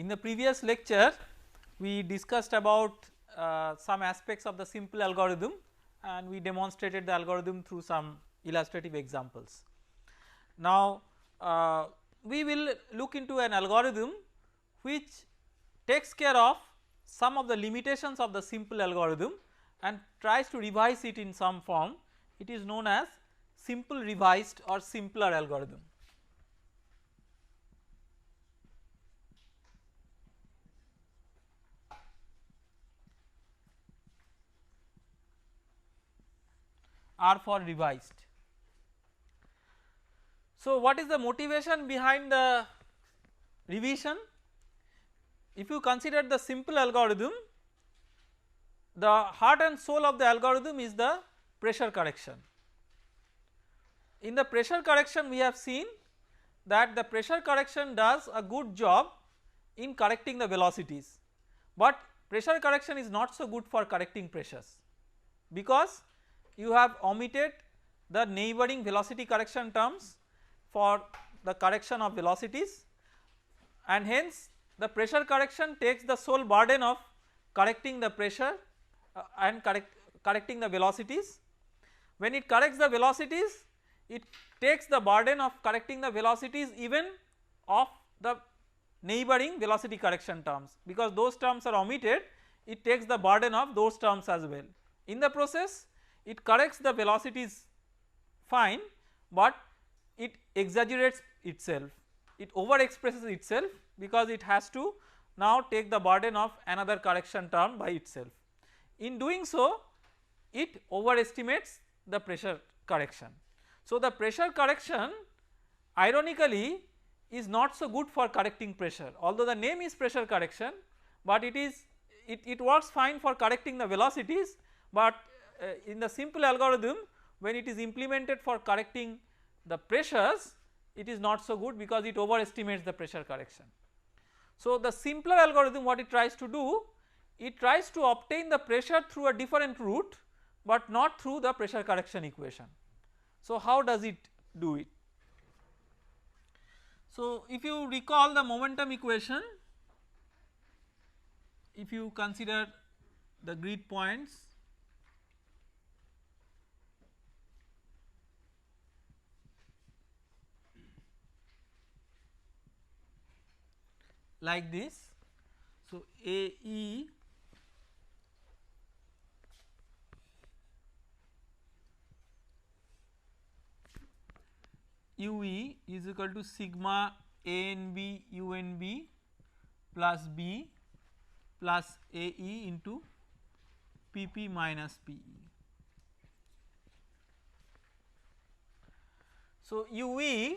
In the previous lecture we discussed about some aspects of the simple algorithm and we demonstrated the algorithm through some illustrative examples. Now we will look into an algorithm which takes care of some of the limitations of the simple algorithm and tries to revise it in some form. It is known as simple revised or simpler algorithm. R for revised. So what is the motivation behind the revision? If you consider the simple algorithm, the heart and soul of the algorithm is the pressure correction. In the pressure correction we have seen that the pressure correction does a good job in correcting the velocities, but pressure correction is not so good for correcting pressures because you have omitted the neighboring velocity correction terms for the correction of velocities, and hence the pressure correction takes the sole burden of correcting the pressure and correcting the velocities. When it corrects the velocities, it takes the burden of correcting the velocities even of the neighboring velocity correction terms, because those terms are omitted, it takes the burden of those terms as well. In the process it corrects the velocities fine, but it exaggerates itself, it over expresses itself because it has to now take the burden of another correction term by itself. In doing so it overestimates the pressure correction. So the pressure correction ironically is not so good for correcting pressure, although the name is pressure correction, but it works fine for correcting the velocities, but in the simple algorithm when it is implemented for correcting the pressures it is not so good because it overestimates the pressure correction. So the simpler algorithm what it tries to do, it tries to obtain the pressure through a different route but not through the pressure correction equation. So how does it do it? So if you recall the momentum equation, if you consider the grid points, like this. So AE UE is equal to sigma ANB UNB plus B plus AE into PP minus PE. So UE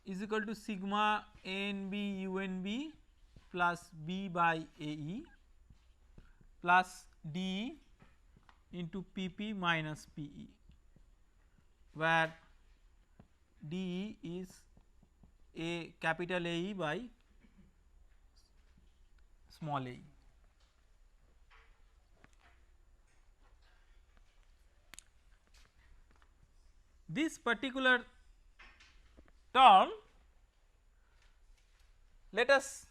is equal to sigma ANB UNB plus B by AE plus DE into PP minus PE, where DE is a capital AE by small a. This particular term, let us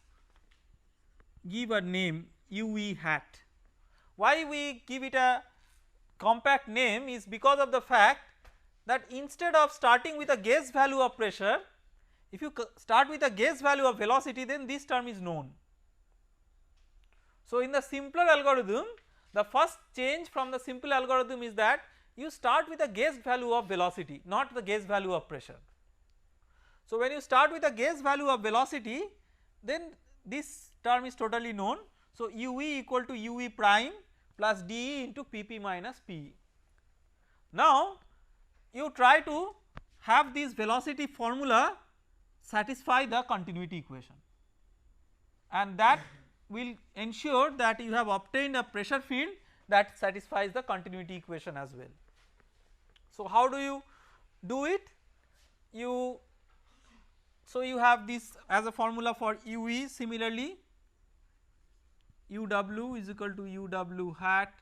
give a name UE hat. Why we give it a compact name is because of the fact that instead of starting with a guess value of pressure, if you start with a guess value of velocity, then this term is known. So in the simpler algorithm, the first change from the simple algorithm is that you start with a guess value of velocity, not the guess value of pressure. So when you start with a guess value of velocity, then this term is totally known. So UE equal to UE prime plus DE into PP minus PE. Now you try to have this velocity formula satisfy the continuity equation, and that will ensure that you have obtained a pressure field that satisfies the continuity equation as well. So how do you do it? You have this as a formula for UE. Similarly UW is equal to UW hat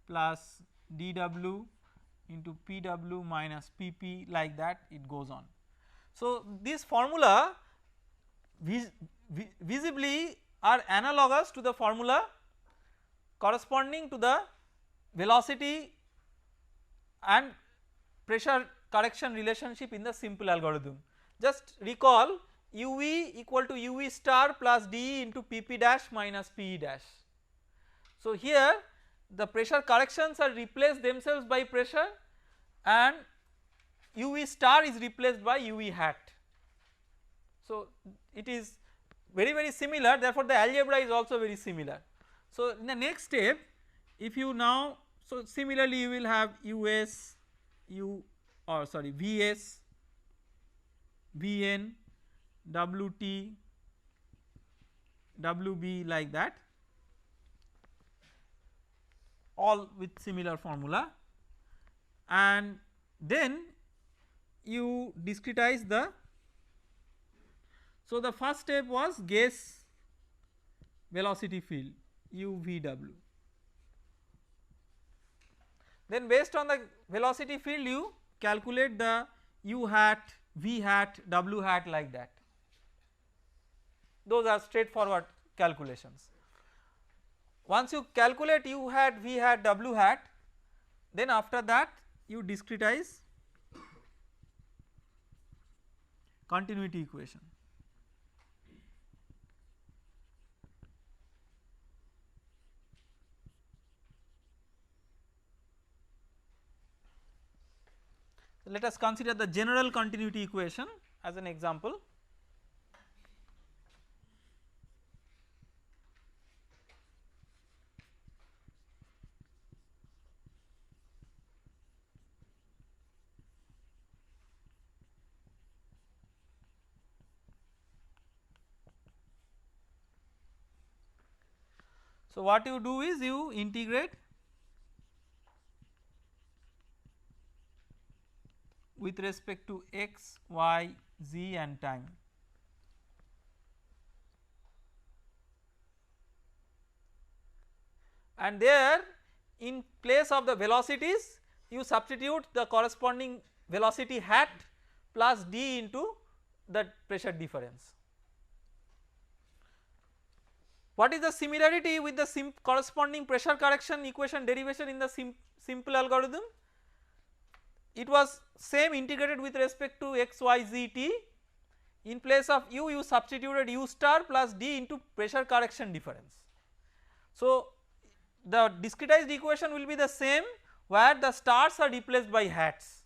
plus DW into PW minus PP, like that it goes on. So this formula visibly are analogous to the formula corresponding to the velocity and pressure correction relationship in the simple algorithm. Just recall uv equal to uv star plus dE into pp dash minus pe dash. So here the pressure corrections are replaced themselves by pressure and uv star is replaced by uv hat. So it is very similar, therefore the algebra is also very similar. So in the next step, if you now, so similarly you will have us vs, vn, wt, wb, like that, all with similar formula, and then you discretize the. So the first step was guess velocity field UVW. Then based on the velocity field you calculate the u hat, v hat, w hat, like that. Those are straightforward calculations. Once you calculate u hat, v hat, w hat, then after that you discretize continuity equation. Let us consider the general continuity equation as an example. So what you do is you integrate with respect to x, y, z and time. And there in place of the velocities you substitute the corresponding velocity hat plus d into the pressure difference. What is the similarity with the corresponding pressure correction equation derivation in the simple algorithm? It was same integrated with respect to x, y, z, t. In place of u, you substituted u star plus d into pressure correction difference. So the discretized equation will be the same, where the stars are replaced by hats,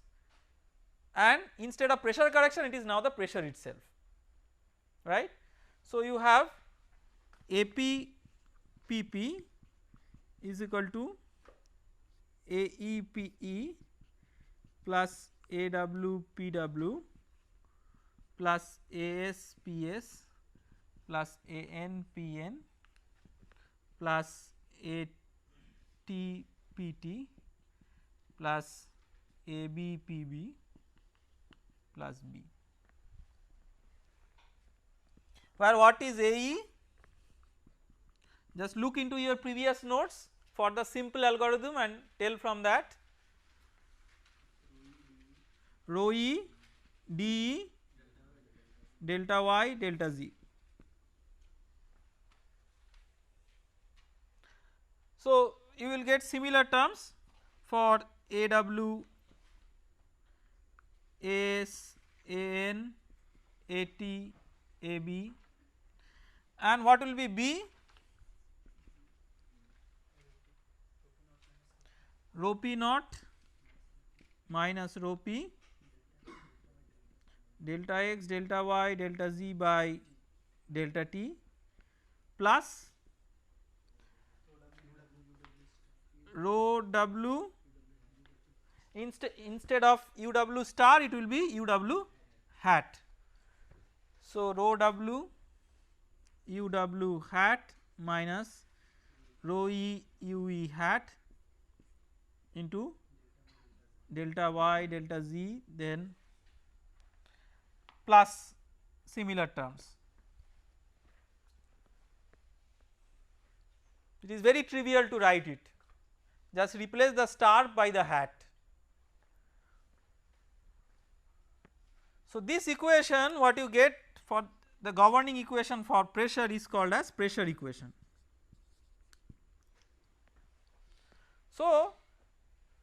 and instead of pressure correction it is now the pressure itself, right. So you have AP PP is equal to AEPE plus AWPW plus ASPS plus ANPN plus ATPT plus ABPB plus B, where what is AE? Just look into your previous notes for the simple algorithm and tell from that. Rho E, dE, delta y, delta z. So you will get similar terms for AW, AS, AN, AT, AB, and what will be B? Rho P naught minus rho P delta x, delta y, delta z by delta t plus rho W, instead of UW star it will be UW hat. So rho W UW hat minus rho E UE hat into delta y, delta z, then plus similar terms. It is very trivial to write it, just replace the star by the hat. So this equation what you get for the governing equation for pressure is called as pressure equation. So,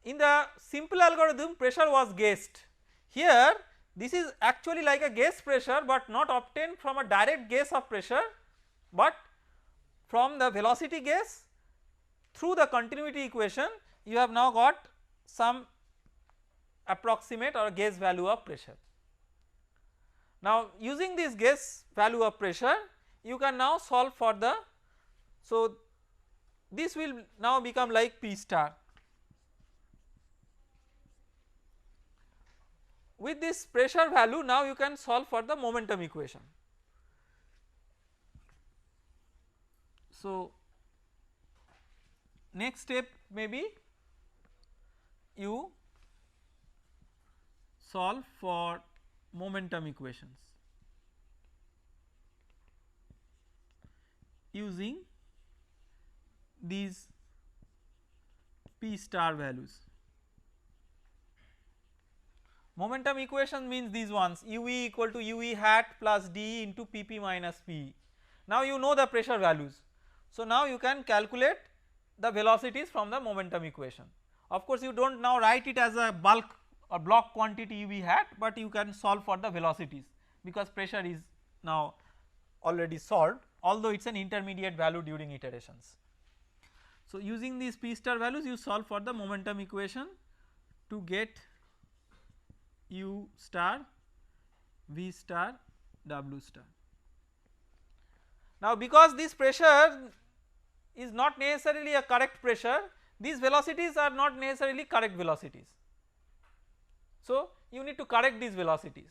in the simple algorithm pressure was guessed. Here this is actually like a guess pressure, but not obtained from a direct guess of pressure, but from the velocity guess through the continuity equation you have now got some approximate or guess value of pressure. Now using this guess value of pressure you can now solve for the, so this will now become like P star. With this pressure value now you can solve for the momentum equation. So next step may be you solve for momentum equations using these P star values. Momentum equation means these ones, ue equal to ue hat plus d into pp minus p. Now you know the pressure values, so now you can calculate the velocities from the momentum equation. Of course you do not now write it as a bulk or block quantity ue hat, but you can solve for the velocities because pressure is now already solved, although it is an intermediate value during iterations. So using these P star values you solve for the momentum equation to get U star, V star, W star. Now because this pressure is not necessarily a correct pressure, these velocities are not necessarily correct velocities. So you need to correct these velocities.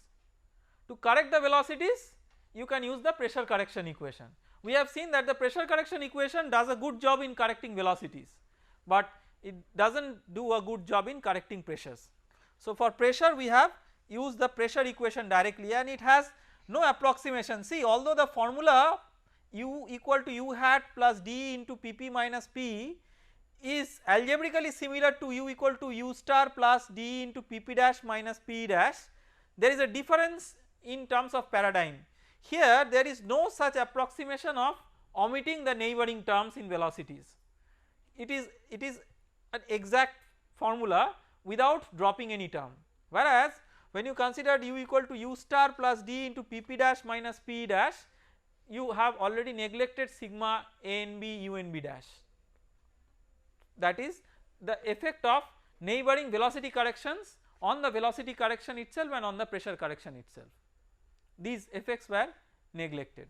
To correct the velocities you can use the pressure correction equation. We have seen that the pressure correction equation does a good job in correcting velocities, but it does not do a good job in correcting pressures. So for pressure we have used the pressure equation directly and it has no approximation. See, although the formula u equal to u hat plus d into pp minus p is algebraically similar to u equal to u star plus d into pp dash minus p dash, there is a difference in terms of paradigm. Here there is no such approximation of omitting the neighboring terms in velocities. It is an exact formula without dropping any term, whereas when you consider u equal to u star plus d into pp dash minus p dash, you have already neglected sigma a n b u n b dash. That is the effect of neighboring velocity corrections on the velocity correction itself and on the pressure correction itself. These effects were neglected.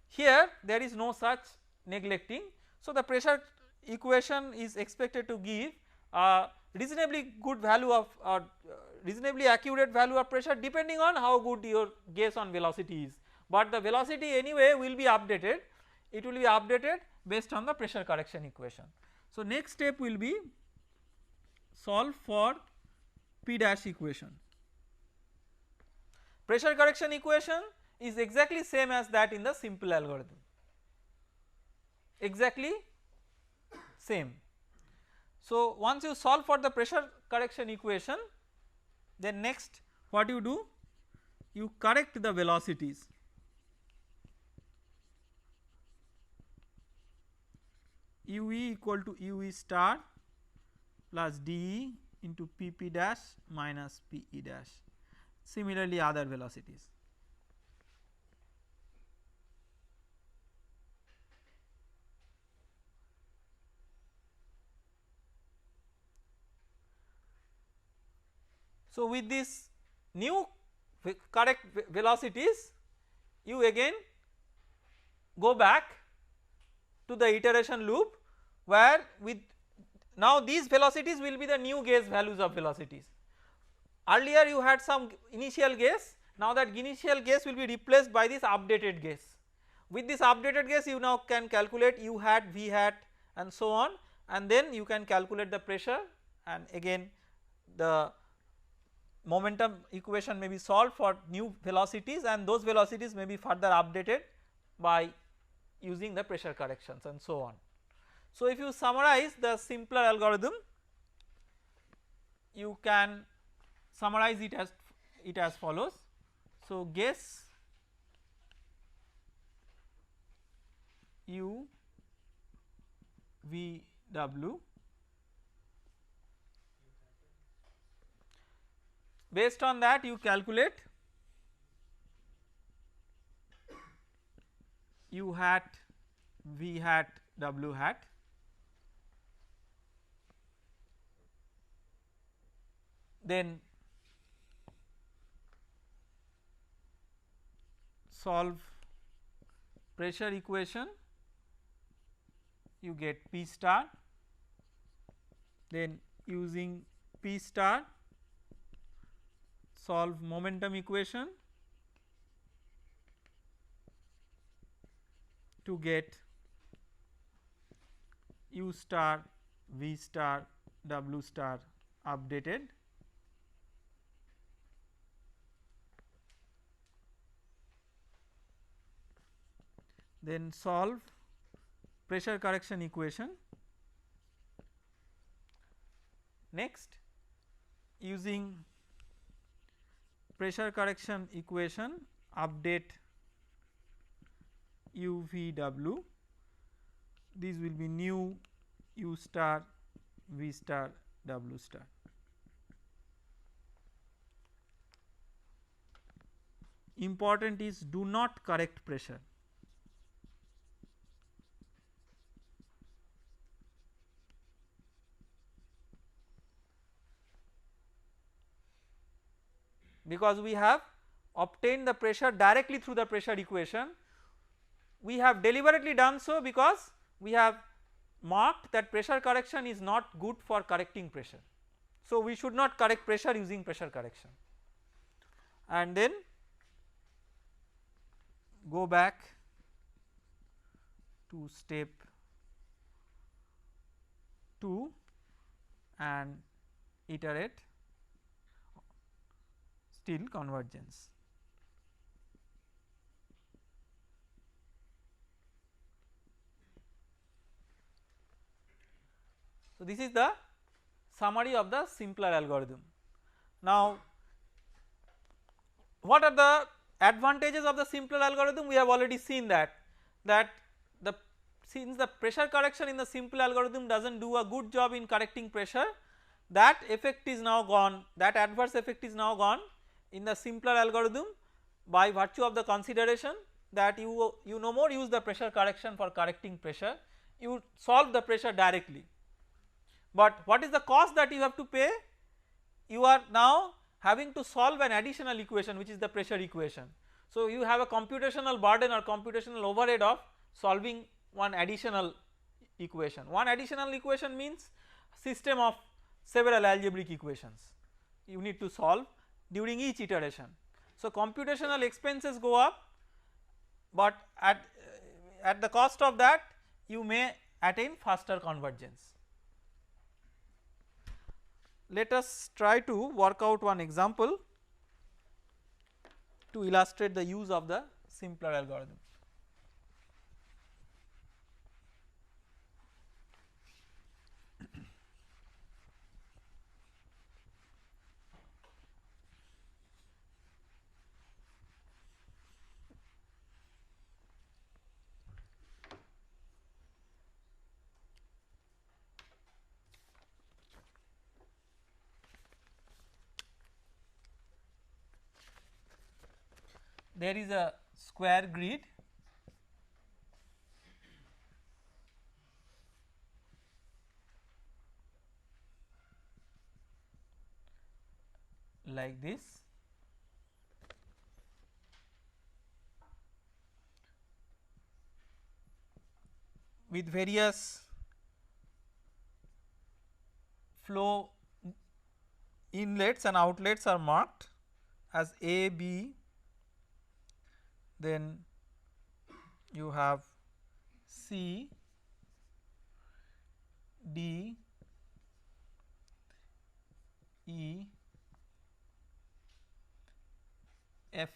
Here there is no such neglecting, so the pressure equation is expected to give a reasonably good value of reasonably accurate value of pressure depending on how good your guess on velocity is, but the velocity anyway will be updated, it will be updated based on the pressure correction equation. So next step will be solve for P dash equation. Pressure correction equation is exactly same as that in the simple algorithm, exactly same. So once you solve for the pressure correction equation, then next what you do, you correct the velocities. ue equal to ue star plus de into pp dash minus pe dash, similarly other velocities. So with this new correct velocities you again go back to the iteration loop, where with now these velocities will be the new guess values of velocities. Earlier you had some initial guess, now that initial guess will be replaced by this updated guess. With this updated guess you now can calculate u hat, v hat and so on, and then you can calculate the pressure, and again the momentum equation may be solved for new velocities and those velocities may be further updated by using the pressure corrections and so on. So if you summarize the simpler algorithm, you can summarize it as follows. So guess u v w. Based on that you calculate u hat v hat w hat. Then solve pressure equation, you get P star, then using P star solve momentum equation to get u star v star w star updated. Then solve pressure correction equation. Next, using pressure correction equation update u v w, these will be new u star v star w star. Important is do not correct pressure. Because we have obtained the pressure directly through the pressure equation, we have deliberately done so because we have marked that pressure correction is not good for correcting pressure. So, we should not correct pressure using pressure correction, and then go back to step 2 and iterate still convergence. So, this is the summary of the simpler algorithm. Now, what are the advantages of the simpler algorithm? We have already seen that the since the pressure correction in the simple algorithm does not do a good job in correcting pressure, that effect is now gone, that adverse effect is now gone in the simpler algorithm by virtue of the consideration that you no more use the pressure correction for correcting pressure, you solve the pressure directly. But what is the cost that you have to pay? You are now having to solve an additional equation, which is the pressure equation. So, you have a computational burden or computational overhead of solving one additional equation. One additional equation means system of several algebraic equations you need to solve during each iteration. So, computational expenses go up, but at the cost of that you may attain faster convergence. Let us try to work out one example to illustrate the use of the simpler algorithm. There is a square grid like this, with various flow inlets and outlets are marked as A, B, then you have C, D, E, F,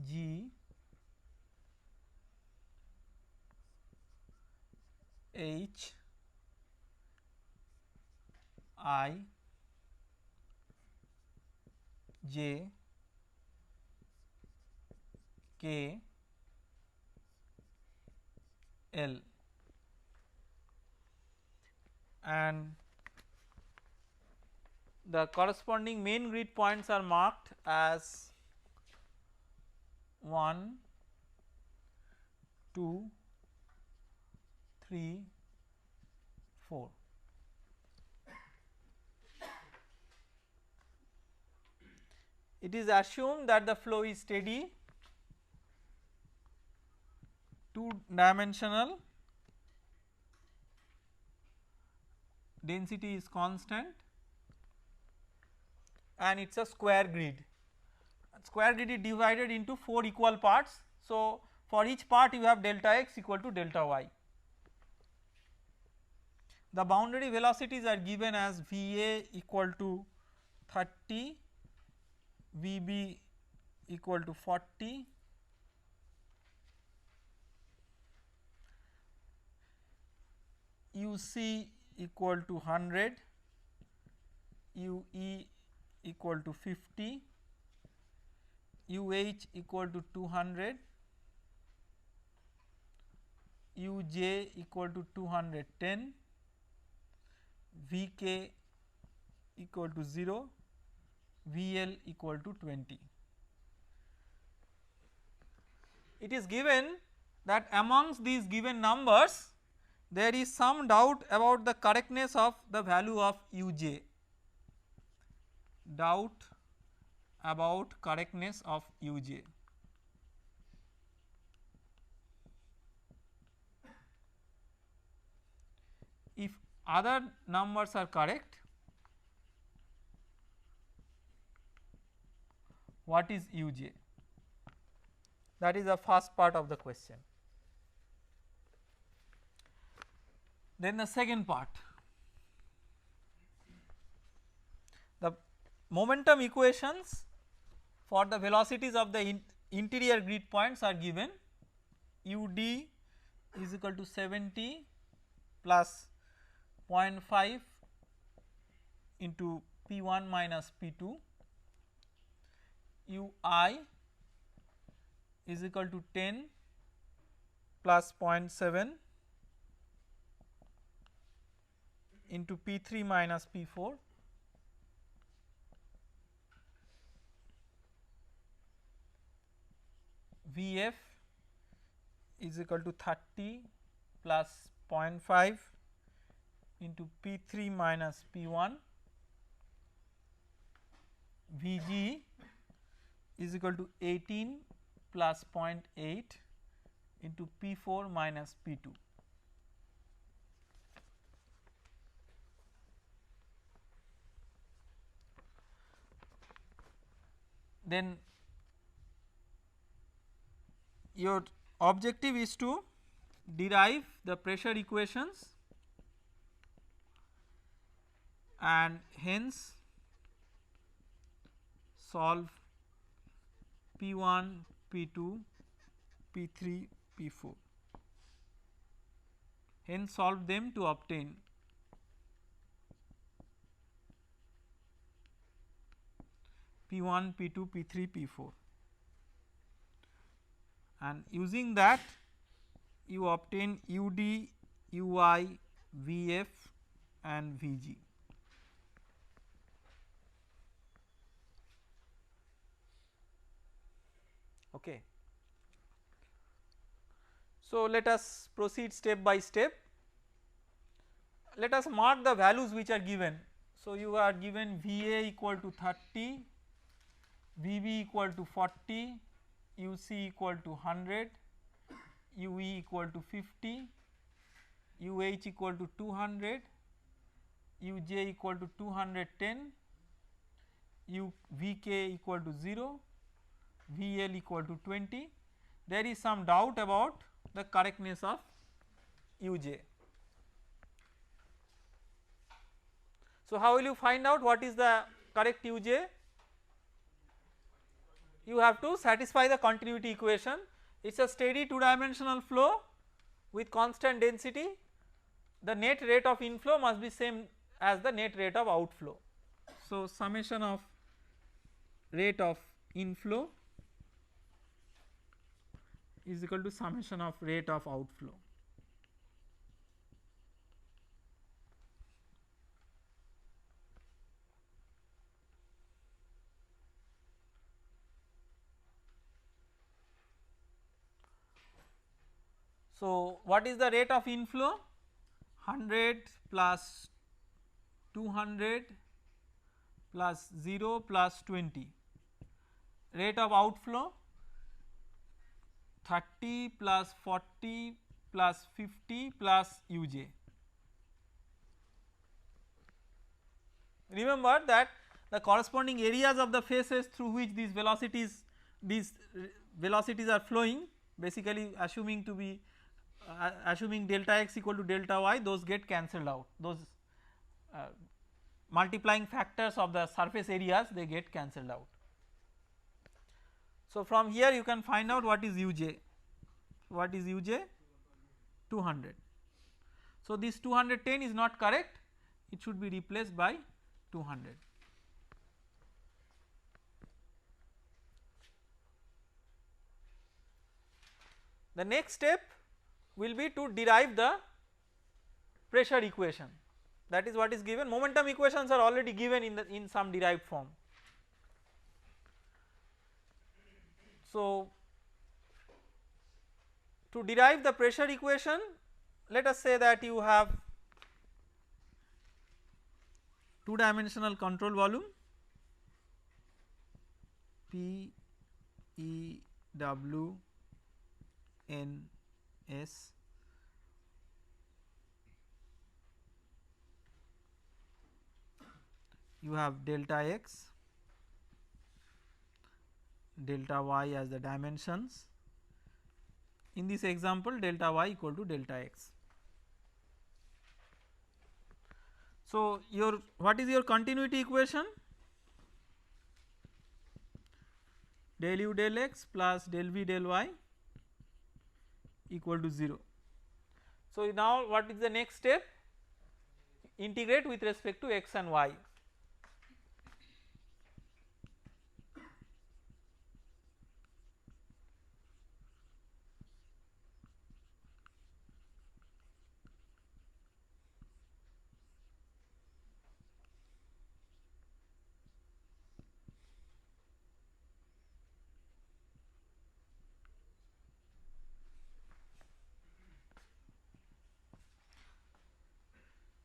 G, H, I, J, K, L, and the corresponding main grid points are marked as 1, 2, 3, 4. It is assumed that the flow is steady, 2-dimensional, density is constant, and it is a square grid. Square grid is divided into 4 equal parts. So, for each part you have delta x equal to delta y. The boundary velocities are given as Va equal to 30, Vb equal to 40, Uc equal to 100, Ue equal to 50, UH equal to 200, Uj equal to 210, Vk equal to 0, Vl equal to 20. It is given that amongst these given numbers there is some doubt about the correctness of the value of Uj, doubt about correctness of Uj. If other numbers are correct, what is Uj? That is the first part of the question. Then the second part, the momentum equations for the velocities of the interior grid points are given. Ud is equal to 70 plus 0.5 into P1 minus P2, Ui is equal to 10 plus 0.7 into P3 minus P4, Vf is equal to 30 plus 0.5 into P3 minus P1, Vg is equal to 18 plus 0.8 into P4 minus P2. Then your objective is to derive the pressure equations and hence solve P1, P2, P3, P4, hence solve them to obtain P1, P2, P3, P4, and using that you obtain Ud, Ui, Vf and Vg. Okay. So, let us proceed step by step. Let us mark the values which are given. So, you are given Va equal to 30, Vb equal to 40, Uc equal to 100, Ue equal to 50, Uh equal to 200, Uj equal to 210, Vk equal to 0, Vl equal to 20. There is some doubt about the correctness of Uj. So, how will you find out what is the correct Uj? You have to satisfy the continuity equation. It is a steady 2-dimensional flow with constant density. The net rate of inflow must be same as the net rate of outflow. So, summation of rate of inflow is equal to summation of rate of outflow. So, what is the rate of inflow? 100 plus 200 plus 0 plus 20. Rate of outflow 30 plus 40 plus 50 plus uj. Remember that the corresponding areas of the faces through which these velocities are flowing, basically assuming to be assuming delta x equal to delta y, those get cancelled out, those multiplying factors of the surface areas they get cancelled out. So, from here you can find out what is uj, 200. So, this 210 is not correct, it should be replaced by 200. The next step will be to derive the pressure equation, that is what is given. Momentum equations are already given in some derived form. So, to derive the pressure equation, let us say that you have 2 dimensional control volume P E W N S you have delta x, delta y as the dimensions. In this example, delta y equal to delta x. So, what is your continuity equation? Del u del x plus del v del y equal to 0. So, now what is the next step? Integrate with respect to x and y.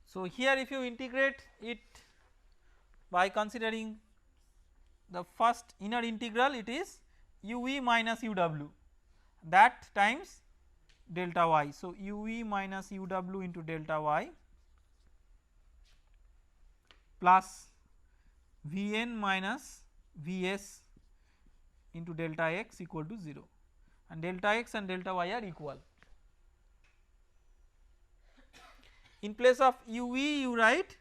So, here if you integrate it by considering the first inner integral, it is u v minus u w, that times delta y. So, u v minus u w into delta y plus v n minus v s into delta x equal to 0, and delta x and delta y are equal. In place of u v you write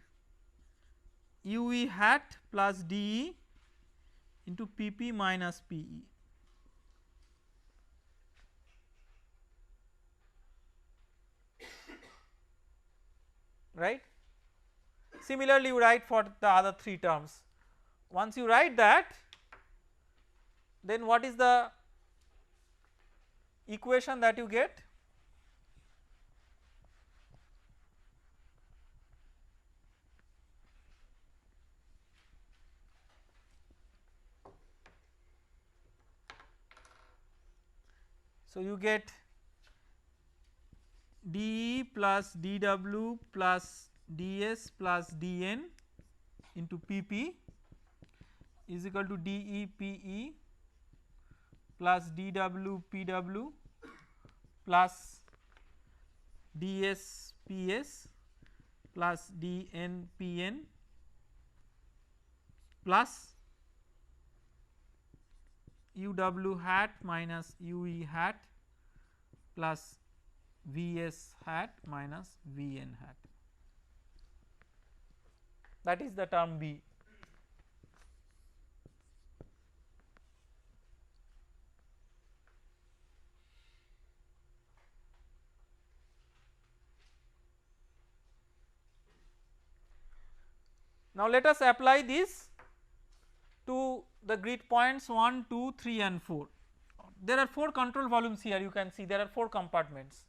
u v hat plus d e into p p minus p e, right. Similarly, you write for the other 3 terms. Once you write that, then what is the equation that you get? So, you get dE plus dW plus ds plus dN into pp is equal to dE pe plus dW pw plus ds ps plus dN pn plus uw hat minus ue hat plus vs hat minus vn hat, that is the term B. Now, let us apply this to the grid points 1, 2, 3 and 4. There are 4 control volumes here, you can see there are 4 compartments.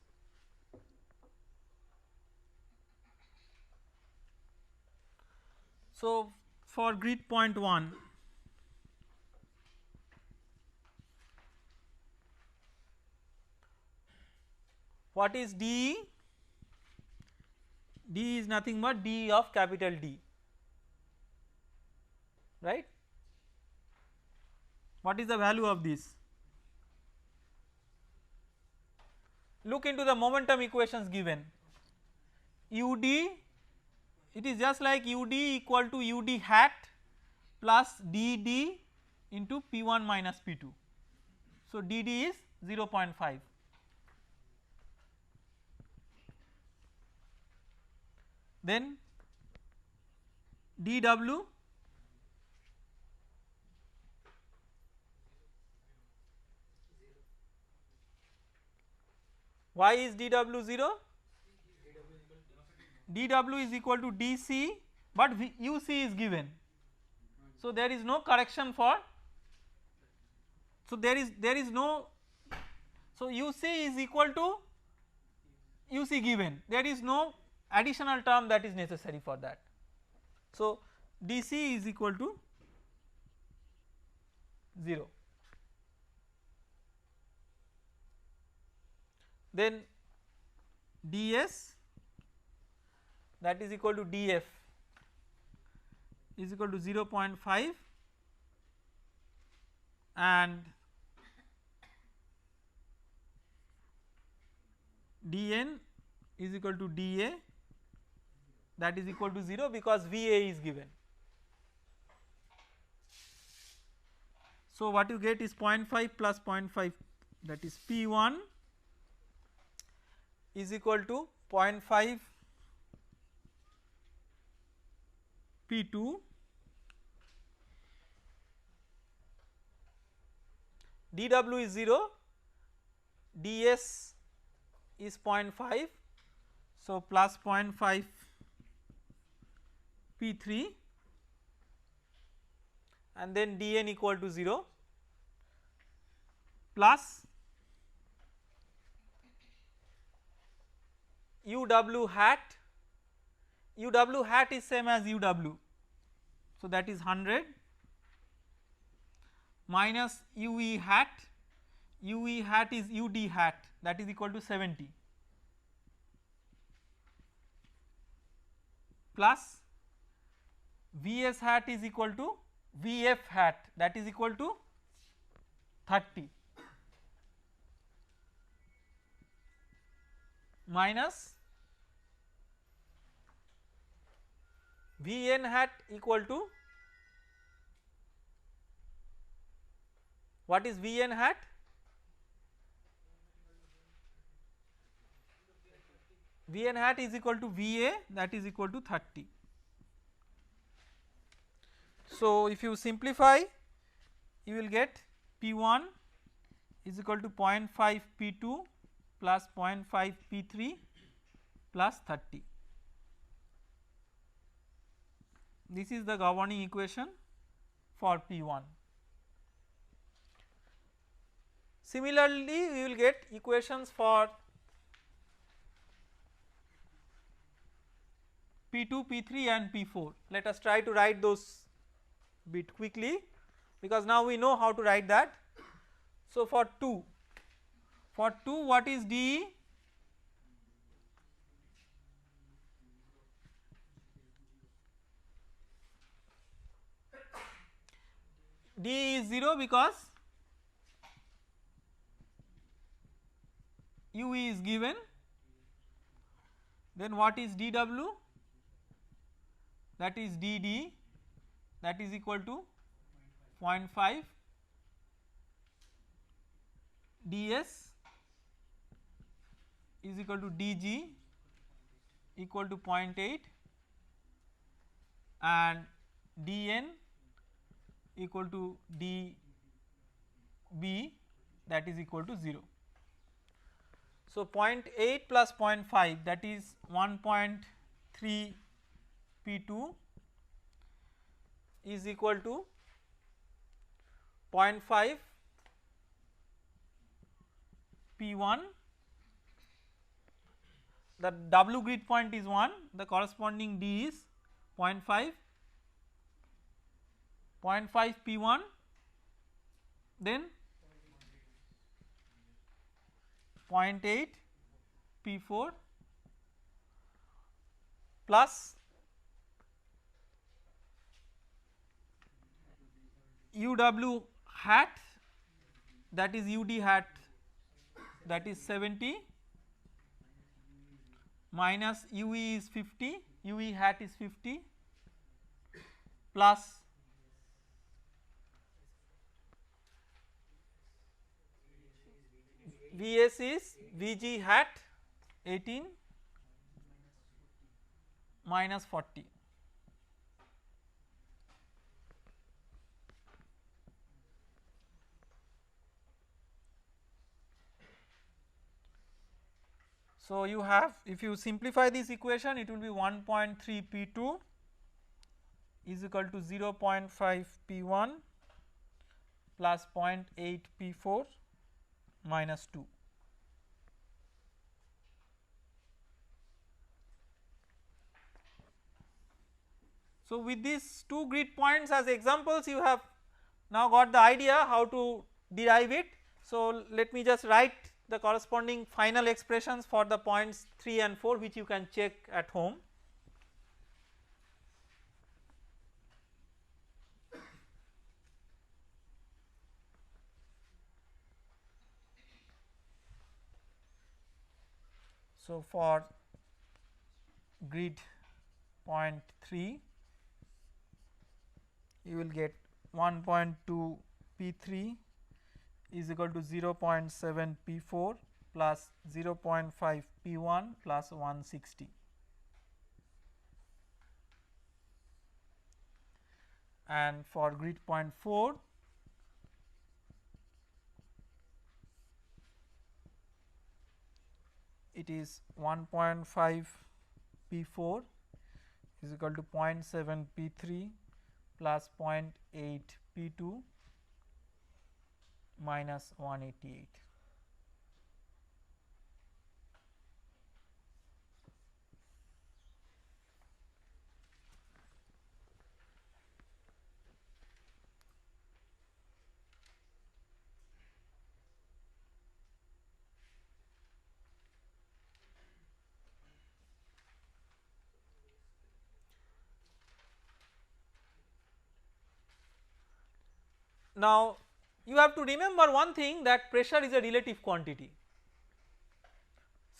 So, for grid point 1, What is DE? D is nothing but D of capital D, right. What is the value of this? Look into the momentum equations given. UD, it is just like UD equal to UD hat plus DD into P1 minus P2. So DD is 0.5. Then dW, why is dW 0? dW is equal to dC, but UC is given, so there is no correction for, so there is no, so UC is equal to UC given, there is no additional term that is necessary for that. So DC is equal to 0. Then DS, that is equal to DF is equal to 0.5 and DN is equal to DA, that is equal to 0 because VA is given. So what you get is 0.5 plus 0.5, that is P1 is equal to 0.5 P2 dW is 0, ds is 0.5, so plus 0.5 P3 and then dN equal to 0 plus UW hat, UW hat is same as UW, so that is 100 minus UE hat, UE hat is UD hat, that is equal to 70 plus VS hat is equal to VF hat, that is equal to 30 minus Vn hat equal to, what is Vn hat? Vn hat is equal to Va, that is equal to 30. So if you simplify, you will get P1 is equal to 0.5 P2 plus 0.5 P3 plus 30. This is the governing equation for P1. Similarly, we will get equations for P2, P3 and P4. Let us try to write those bit quickly because now we know how to write that. So for 2 what is DE? DE is 0 because UE is given. Then what is dW? That is DD, that is equal to 0.5, DS is equal to DG equal to 0.8 and DN equal to DB, that is equal to 0. So 0.8 plus 0.5, that is 1.3 P2 is equal to 0.5 P1, the W grid point is 1, the corresponding D is 0.5, 0.5 P1, then 0.8 P4 plus UW hat, that is UD hat, that is 70, minus UE is 50, UE hat is 50, plus VS is VG hat 18 minus 40. So, you have, if you simplify this equation, it will be 1.3 P2 is equal to 0.5 P1 plus 0.8 P4 minus 2. So, with these two grid points as examples, you have now got the idea how to derive it. So, let me just write the corresponding final expressions for the points 3 and 4, which you can check at home. So, for grid point 3, you will get 1.2 P3 is equal to 0.7 P4 plus 0.5 P1 plus 160. And for grid point 4, it is 1.5 P4 is equal to 0.7 P3 plus 0.8 P2 minus 188. Now, you have to remember one thing, that pressure is a relative quantity.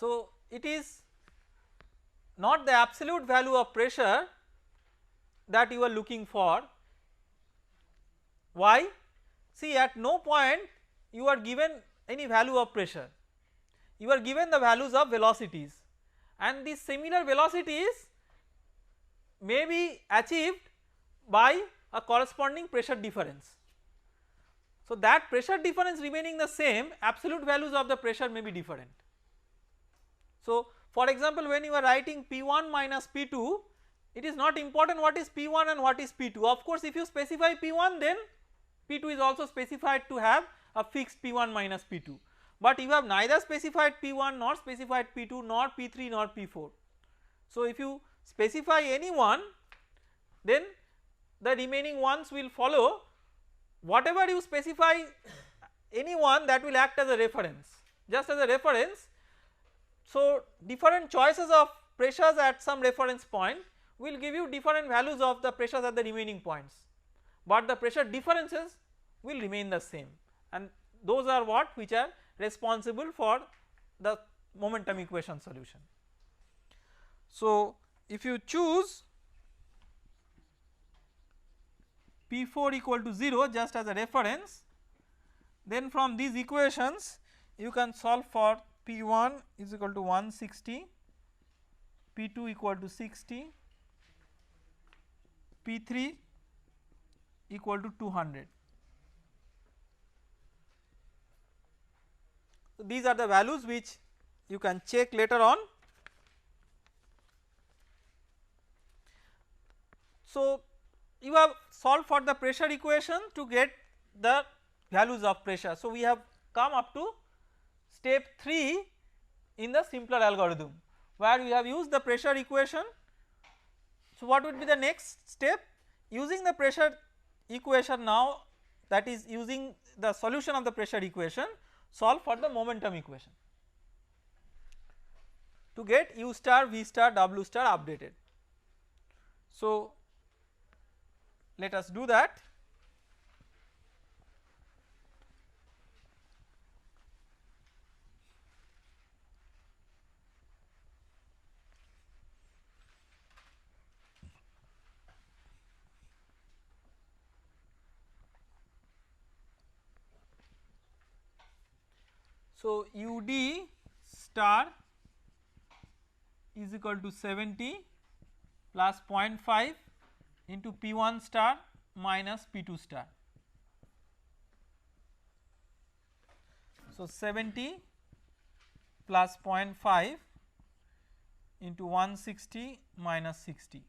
So, it is not the absolute value of pressure that you are looking for. Why? See, at no point you are given any value of pressure, you are given the values of velocities, and these similar velocities may be achieved by a corresponding pressure difference. So, that pressure difference remaining the same, absolute values of the pressure may be different. So, for example, when you are writing P1 minus P2, it is not important what is P1 and what is P2. Of course, if you specify P1, then P2 is also specified to have a fixed P1 minus P2, but you have neither specified P1 nor specified P2 nor P3 nor P4. So, if you specify any one, then the remaining ones will follow. Whatever you specify, any one, that will act as a reference, just as a reference. So, different choices of pressures at some reference point will give you different values of the pressures at the remaining points, but the pressure differences will remain the same, and those are what which are responsible for the momentum equation solution. So, if you choose P4 equal to 0 just as a reference, then from these equations you can solve for P1 is equal to 160, P2 equal to 60, P3 equal to 200. So, these are the values which you can check later on. So, you have solved for the pressure equation to get the values of pressure. So, we have come up to step 3 in the simpler algorithm, where we have used the pressure equation. So, what would be the next step? Using the pressure equation now, that is using the solution of the pressure equation, solve for the momentum equation. to get U star, V star, W star updated. So let us do that. So UD star is equal to 70 plus 0.5 into P1 star minus P2 star. So 70 plus 0.5 into 160 minus 60.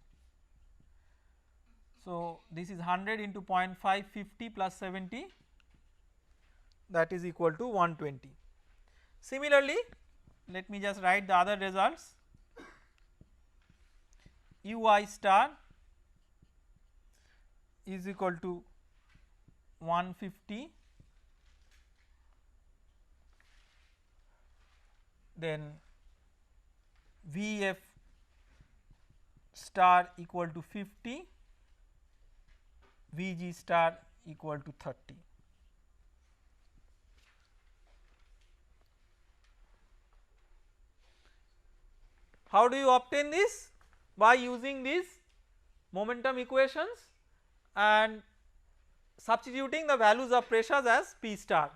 So this is 100 into 0.5, 50 plus 70, that is equal to 120. Similarly, let me just write the other results. Ui star is equal to 150, then Vf star equal to 50, Vg star equal to 30. How do you obtain this? By using these momentum equations and substituting the values of pressures as P star.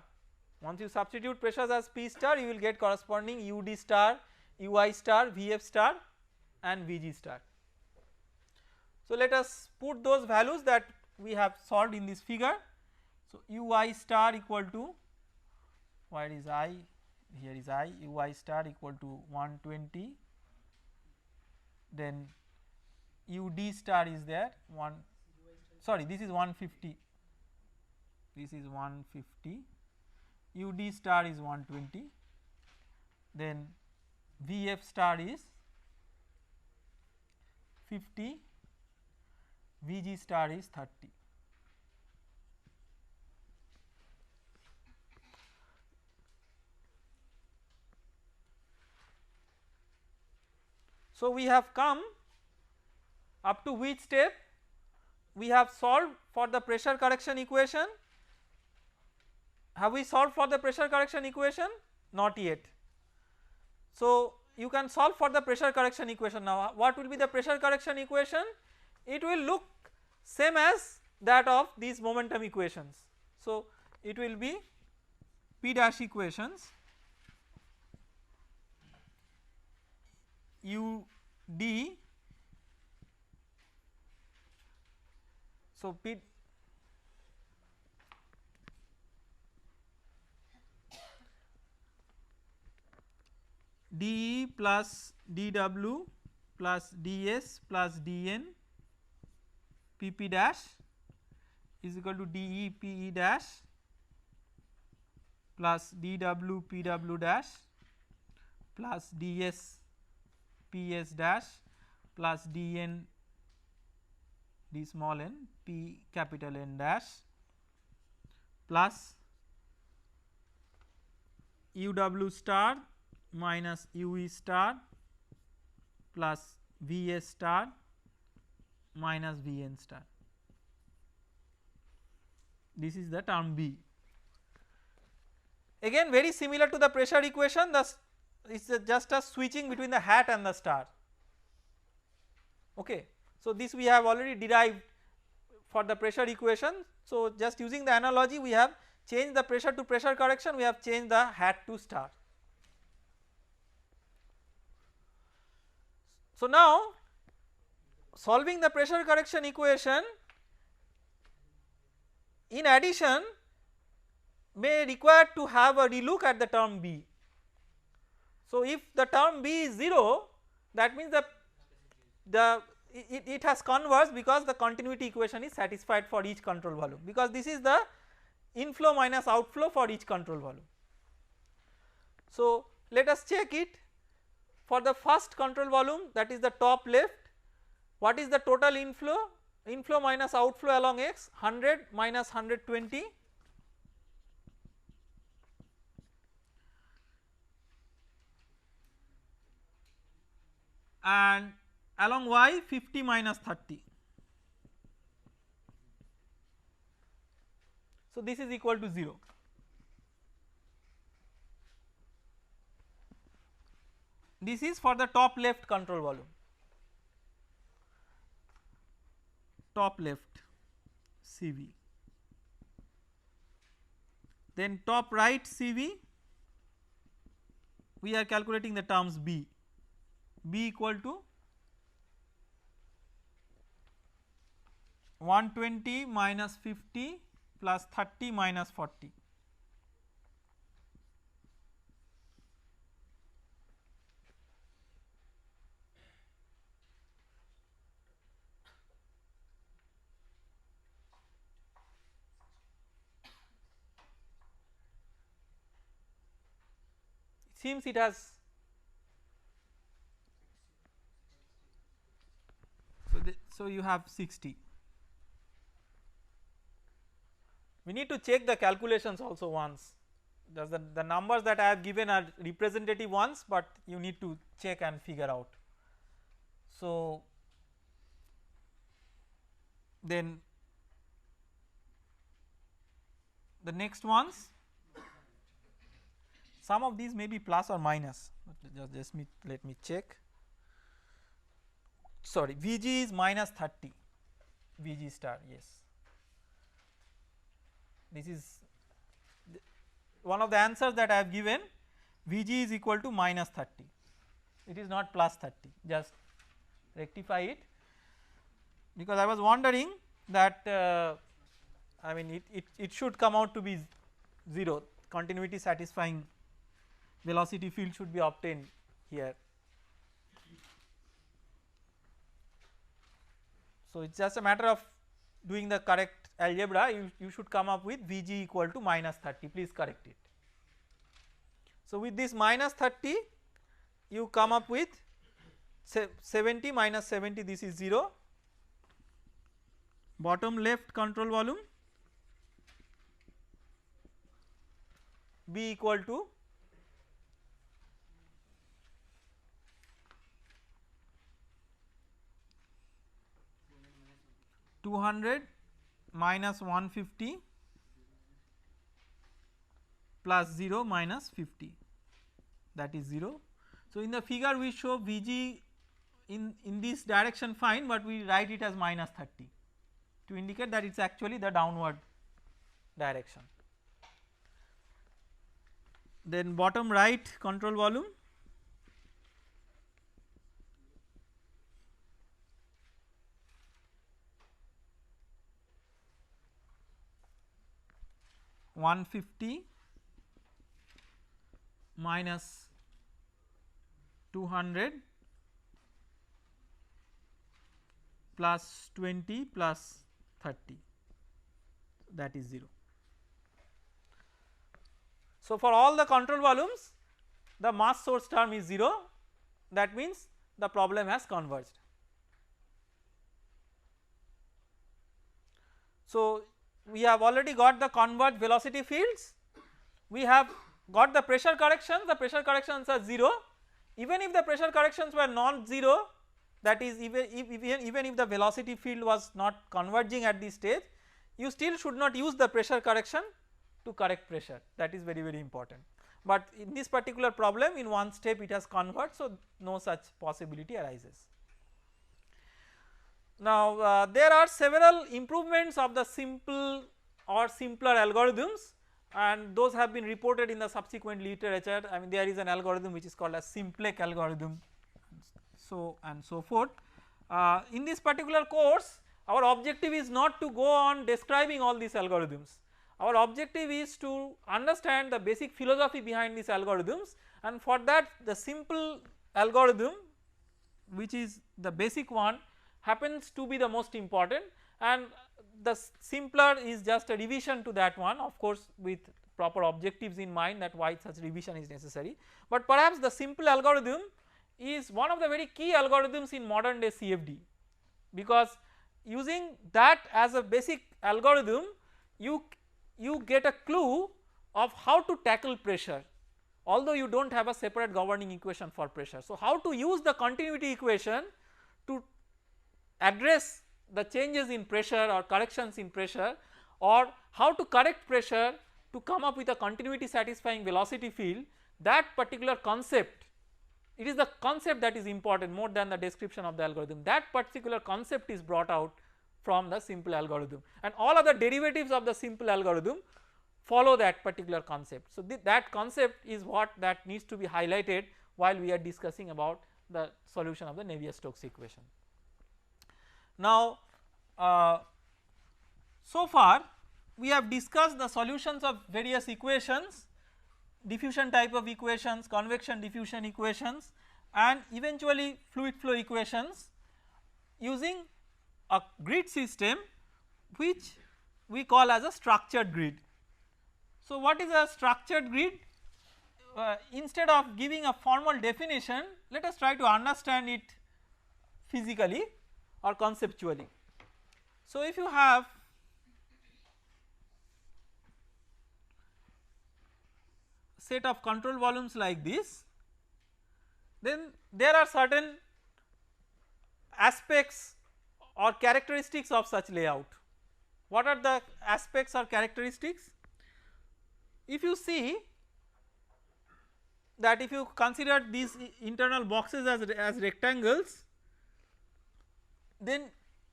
Once you substitute pressures as P star, you will get corresponding UD star, Ui star, Vf star and Vg star. So let us put those values that we have solved in this figure. So Ui star equal to, where is I? Here is I. Ui star equal to 120. Then UD star is there, sorry, this is 150, this is 150, UD star is 120, then Vf star is 50, Vg star is 30. So we have come up to which step? We have solved for the pressure correction equation. Have we solved for the pressure correction equation? Not yet. So you can solve for the pressure correction equation now. What will be the pressure correction equation? It will look same as that of these momentum equations. So it will be P dash equations UD, so P dE plus dW plus ds plus dN Pp dash is equal to dE Pe dash plus dW Pw dash plus ds Ps dash plus dN d small n P capital N dash plus UW star minus UE star plus Vs star minus Vn star. This is the term B. Again very similar to the pressure equation, thus it is just a switching between the hat and the star. Okay. So this we have already derived for the pressure equation. So just using the analogy, we have changed the pressure to pressure correction, we have changed the hat to star. So now solving the pressure correction equation, in addition may require to have a relook at the term B. So if the term B is 0, that means it has converged because the continuity equation is satisfied for each control volume, because this is the inflow minus outflow for each control volume. So let us check it for the first control volume, that is the top left. What is the total inflow? Inflow minus outflow along x, 100 minus 120, and along y 50 minus 30. So, this is equal to 0. This is for the top left control volume, top left CV. Then top right CV, we are calculating the terms B equal to 120 minus 50 plus 30 minus 40. Seems it has, so you have 60. We need to check the calculations also once. Does the numbers that I have given are representative ones, but you need to check and figure out. So, then the next ones, some of these may be plus or minus, just let me check. Sorry, Vg is minus 30, Vg star, yes. This is one of the answers that I have given, Vg is equal to minus 30, it is not plus 30, just rectify it, because I was wondering that I mean it should come out to be 0, continuity satisfying velocity field should be obtained here. So, it is just a matter of doing the correct algebra, you should come up with Vg equal to minus 30, please correct it. So, with this minus 30 you come up with 70 minus 70, this is 0, bottom left control volume B equal to 200 minus 150 plus 0 minus 50, that is 0. So, in the figure we show Vg in this direction fine, but we write it as minus 30 to indicate that it is actually the downward direction. Then bottom right control volume (150 minus 200 plus 20 plus 30), that is 0. So, for all the control volumes the mass source term is 0, that means the problem has converged. So, we have already got the converged velocity fields, we have got the pressure corrections are 0, even if the pressure corrections were non-zero, that is even if the velocity field was not converging at this stage, you still should not use the pressure correction to correct pressure, that is very important. But in this particular problem in one step it has converged, so no such possibility arises. Now there are several improvements of the simple or simpler algorithms, and those have been reported in the subsequent literature. I mean there is an algorithm which is called as Simplex algorithm, so and so forth. In this particular course our objective is not to go on describing all these algorithms. Our objective is to understand the basic philosophy behind these algorithms, and for that the simple algorithm, which is the basic one, happens to be the most important, and the simpler is just a revision to that one, of course with proper objectives in mind that why such revision is necessary. But perhaps the simple algorithm is one of the very key algorithms in modern day CFD, because using that as a basic algorithm you get a clue of how to tackle pressure although you do not have a separate governing equation for pressure. So, how to use the continuity equation to address the changes in pressure or corrections in pressure, or how to correct pressure to come up with a continuity satisfying velocity field, that particular concept, it is the concept that is important more than the description of the algorithm. That particular concept is brought out from the simple algorithm, and all other derivatives of the simple algorithm follow that particular concept. So, that concept is what that needs to be highlighted while we are discussing about the solution of the Navier-Stokes equation. Now, so far we have discussed the solutions of various equations, diffusion type of equations, convection diffusion equations, and eventually fluid flow equations using a grid system which we call as a structured grid. So, what is a structured grid? Instead of giving a formal definition, let us try to understand it physically or conceptually. So, if you have set of control volumes like this, then there are certain aspects or characteristics of such layout. What are the aspects or characteristics? If you see that if you consider these internal boxes as rectangles, then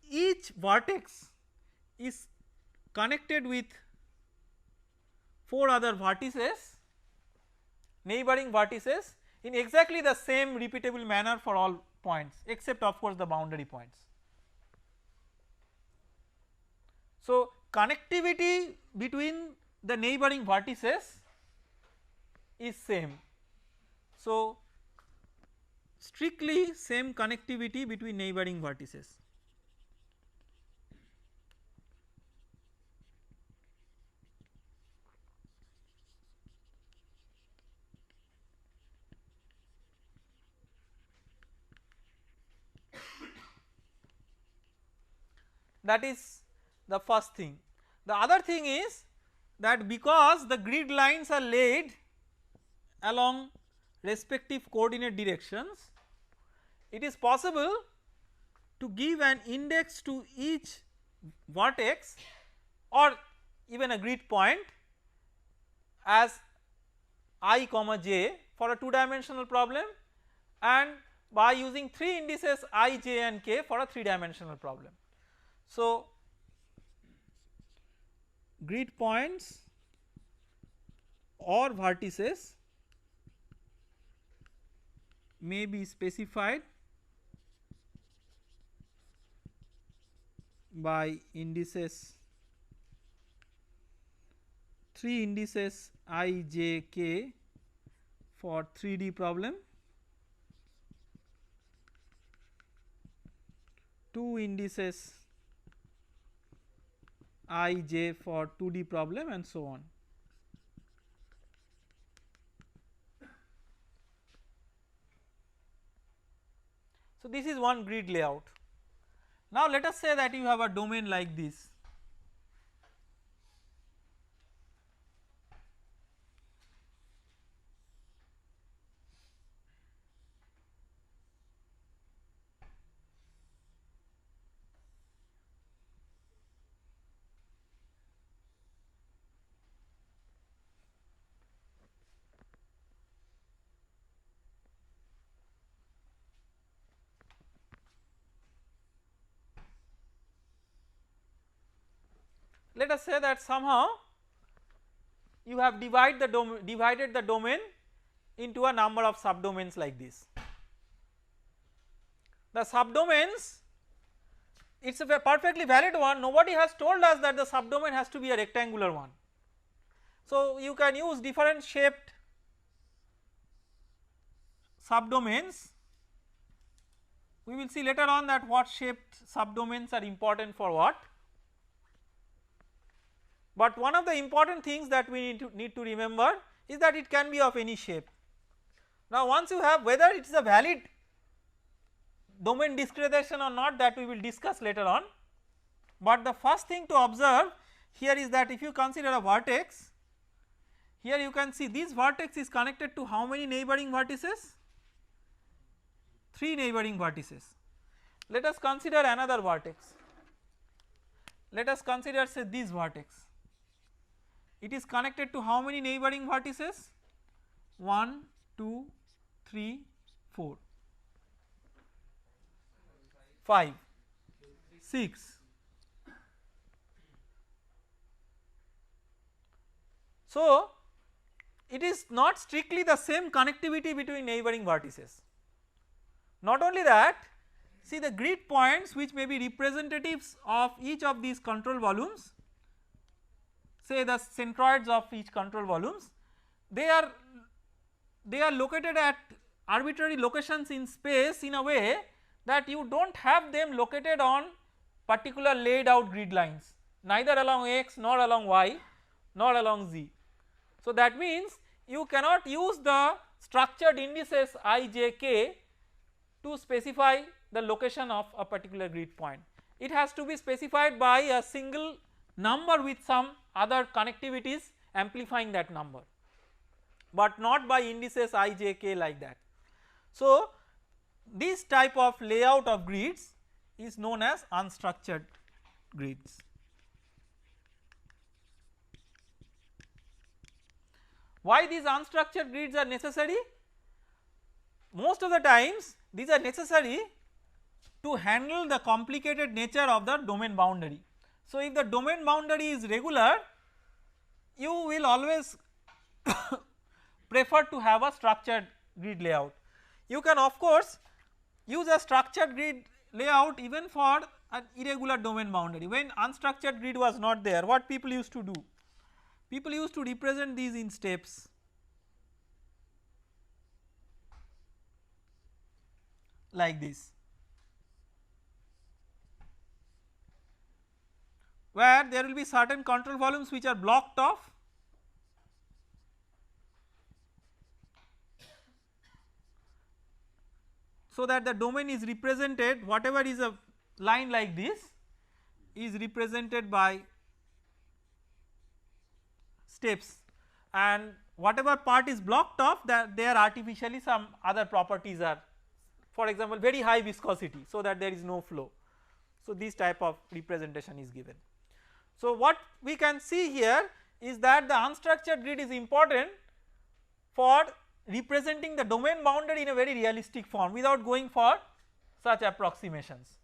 each vertex is connected with 4 other vertices, neighboring vertices, in exactly the same repeatable manner for all points except of course the boundary points. So, connectivity between the neighboring vertices is same. So, strictly same connectivity between neighboring vertices. That is the first thing. The other thing is that because the grid lines are laid along respective coordinate directions, it is possible to give an index to each vertex or even a grid point as I comma j for a 2-dimensional problem, and by using 3 indices I, j and k for a 3-dimensional problem. So, grid points or vertices may be specified by indices 3 indices I, j, k for 3D problem, 2 indices I, j for 2D problem, and so on. So, this is one grid layout. Now, let us say that you have a domain like this. Let us say that somehow you have divided the domain into a number of subdomains like this. The subdomains, it is a perfectly valid one, nobody has told us that the subdomain has to be a rectangular one. So, you can use different shaped subdomains. We will see later on that what shaped subdomains are important for what. But one of the important things that we need to remember is that it can be of any shape. Now, once you have whether it is a valid domain discretization or not, that we will discuss later on, but the first thing to observe here is that if you consider a vertex, here you can see this vertex is connected to how many neighboring vertices? 3 neighboring vertices. Let us consider another vertex, let us consider say this vertex, it is connected to how many neighboring vertices? 1, 2, 3, 4, 5, 6. So, it is not strictly the same connectivity between neighboring vertices. Not only that, see the grid points which may be representatives of each of these control volumes, say the centroids of each control volumes, they are located at arbitrary locations in space in a way that you do not have them located on particular laid out grid lines, neither along x nor along y nor along z. So, that means you cannot use the structured indices I, j, k to specify the location of a particular grid point. It has to be specified by a single number with some other connectivities amplifying that number, but not by indices I, j, k like that. So, this type of layout of grids is known as unstructured grids. Why these unstructured grids are necessary? Most of the times these are necessary to handle the complicated nature of the domain boundary. So, if the domain boundary is regular, you will always prefer to have a structured grid layout. You can of course use a structured grid layout even for an irregular domain boundary. When unstructured grid was not there, what people used to do? People used to represent these in steps like this, where there will be certain control volumes which are blocked off, so that the domain is represented, whatever is a line like this is represented by steps, and whatever part is blocked off, that there artificially some other properties are, for example very high viscosity, so that there is no flow. So, this type of representation is given. So, what we can see here is that the unstructured grid is important for representing the domain boundary in a very realistic form without going for such approximations,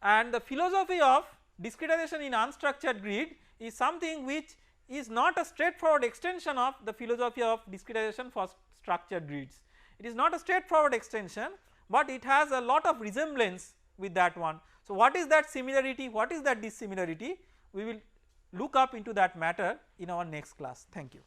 and the philosophy of discretization in unstructured grid is something which is not a straightforward extension of the philosophy of discretization for structured grids. It is not a straightforward extension, but it has a lot of resemblance with that one. So, what is that similarity, what is that dissimilarity? We will look up into that matter in our next class. Thank you.